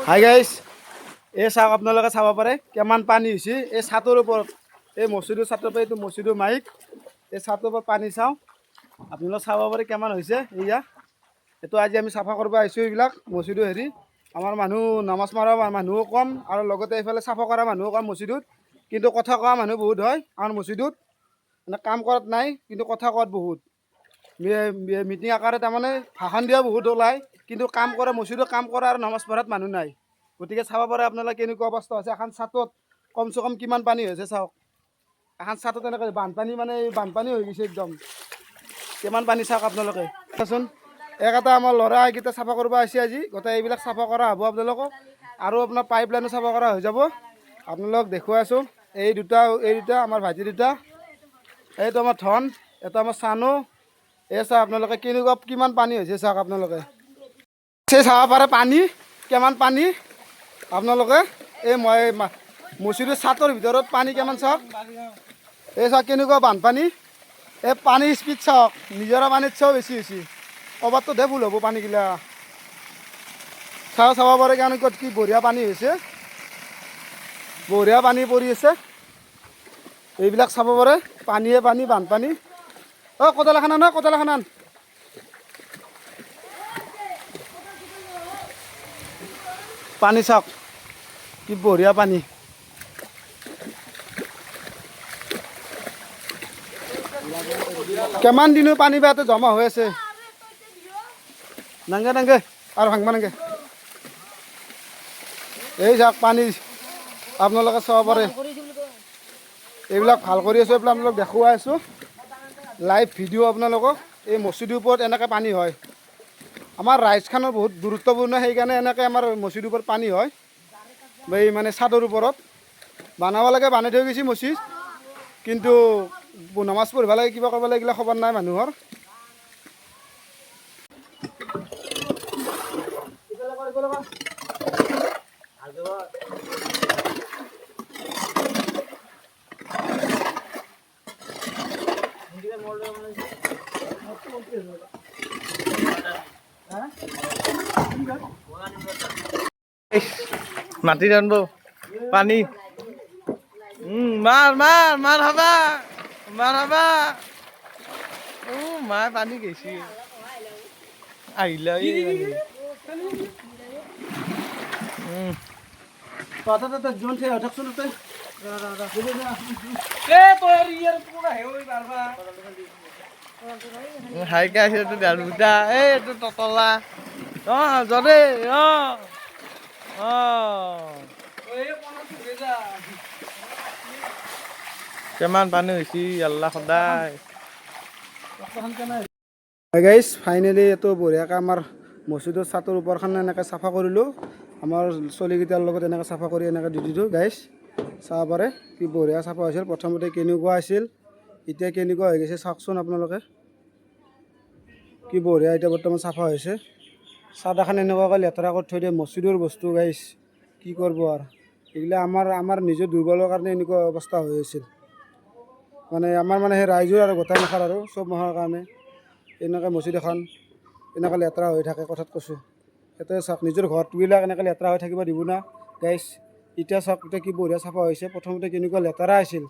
Hi guys, এই চাওক আপোনালোকে চাব পাৰে কিমান পানী হৈছে এই ছাতৰ ওপৰত। এই মছজিদৰ ছাতৰ পৰা এইটো মছজিদৰ মাইক, এই ছাতৰ ওপৰত পানী চাওঁ আপোনালোকে চাব পাৰে কিমান হৈছে। এয়া এইটো আজি আমি চাফা কৰিব আহিছোঁ। এইবিলাক মছজিদৰ হেৰি আমাৰ মানুহ নামাজ মৰা মানুহো কম আৰু লগতে এইফালে চাফা কৰা মানুহো কম মছজিদত, কিন্তু কথা কোৱা মানুহ বহুত হয় আমাৰ মছজিদত। মানে কাম কৰাত নাই কিন্তু কথা কোৱাত বহুত, মিটিং আকাৰে তাৰমানে ভাষণ দিয়া বহুত ওলায়, কিন্তু কাম কৰা মছজিদত কাম কৰা আৰু নামাজ পঢ়াত মানুহ নাই। গতিকে চাব পাৰে আপোনালোকে কেনেকুৱা অৱস্থা হৈছে। এখন ছাতত কমচে কম কিমান পানী হৈছে চাওক। এখন ছাতত এনেকৈ বানপানী, মানে বানপানী হৈ গৈছে একদম। কিমান পানী চাওক আপোনালোকে চাচোন। এটা আমাৰ ল'ৰা এইকেইটা চাফা কৰিব আহিছে আজি। গোটেই এইবিলাক চাফা কৰা হ'ব আপোনালোকক, আৰু আপোনাৰ পাইপ লাইনো চাফা কৰা হৈ যাব। আপোনালোকক দেখুৱাই আছোঁ। এই দুটা আমাৰ ভাইটি দুটা, এইটো আমাৰ ধন, এটা আমাৰ চানু। এই চাওক আপোনালোকে কেনেকুৱা কিমান পানী হৈছে চাওক আপোনালোকে চাব পাৰে পানী কিমান পানী আপোনালোকে। এই মই মছজিদৰ ছাতৰ ভিতৰত পানী কিমান চাওক। এই চাওক কেনেকুৱা বানপানী। এই পানীৰ স্পীড চাওক, নিজৰা পানীত চাও বেছি হৈছে। ক'ৰবাততো দে ফুল হ'ব পানীগিলা। চাব পাৰে কেনেকুৱা কি বঢ়িয়া পানী হৈছে, বঢ়িয়া পানী পৰি আছে। এইবিলাক চাব পাৰে পানীয়ে পানী, বানপানী। অঁ কঁঠাল এখন আন, কঁঠাল এখন আন। পানী চাওক কি বঢ়িয়া পানী। কিমান দিনৰ পানী বা ইয়াতে জমা হৈ আছে। নাংগে নাংগে আৰু ভাঙবা নাংগে। এই চাওক পানী আপোনালোকে চাব পাৰে। এইবিলাক ভাল কৰি আছোঁ, এইবিলাক আপোনালোকক দেখুৱাই আছোঁ লাইভ ভিডিঅ' আপোনালোকক। এই মছজিদৰ ওপৰত এনেকৈ পানী হয়। আমাৰ ৰাইজখানৰ বহুত গুৰুত্বপূৰ্ণ, সেইকাৰণে এনেকৈ আমাৰ মছজিদৰ ওপৰত পানী হয়। এই মানে ছাদৰ ওপৰত বনাব লাগে, বানাই থৈ গৈছে মছজিদ, কিন্তু নামাজ পঢ়িব লাগে, কিবা কৰিব লাগিলে খবৰ নাই মানুহৰ। মাটি রানব পানি। মার মার মার হাবা, মার হাবা। ও মা পানি গেছি আহিল। হাইকে আছে দুটা, এইটো ততলা। অ জনে কিমান পানী হৈছে আল্লাহ সদায়। গাইজ ফাইনেলি এইটো বঢ়িয়াকৈ আমাৰ মছজিদৰ ছাতৰ ওপৰখন এনেকৈ চাফা কৰিলোঁ। আমাৰ চলিকেইটাৰ লগত এনেকৈ চাফা কৰি এনেকৈ দি দিলোঁ। গাইজ চাব পাৰে কি বঢ়িয়া চাফা হৈছিল। প্ৰথমতে কেনেকুৱা আছিল, এতিয়া কেনেকুৱা হৈ গৈছে চাওকচোন আপোনালোকে। কি বঢ়িয়া এতিয়া বৰ্তমান চাফা হৈছে। চাদাখন এনেকুৱাকৈ লেতেৰা কৰি থৈ দিয়ে মছজিদৰ বস্তু। গাইজ কি কৰিব আৰু, এইগিলা আমাৰ নিজৰ দুৰ্বলৰ কাৰণে এনেকুৱা অৱস্থা হৈ আছিল। মানে আমাৰ মানে সেই ৰাইজৰ আৰু গোটাই মাখাৰ আৰু চব মাহৰ কাৰণে এনেকৈ মছজিদ এখন এনেকৈ লেতেৰা হৈ থাকে। কথাত কৈছোঁ, সেইটোৱে চাওক নিজৰ ঘৰটোবিলাক এনেকৈ লেতেৰা হৈ থাকিব দিব না গাইজ। এতিয়া চাওক এতিয়া কি বঢ়িয়া চাফা হৈছে। প্ৰথমতে কেনেকুৱা লেতেৰা আছিল।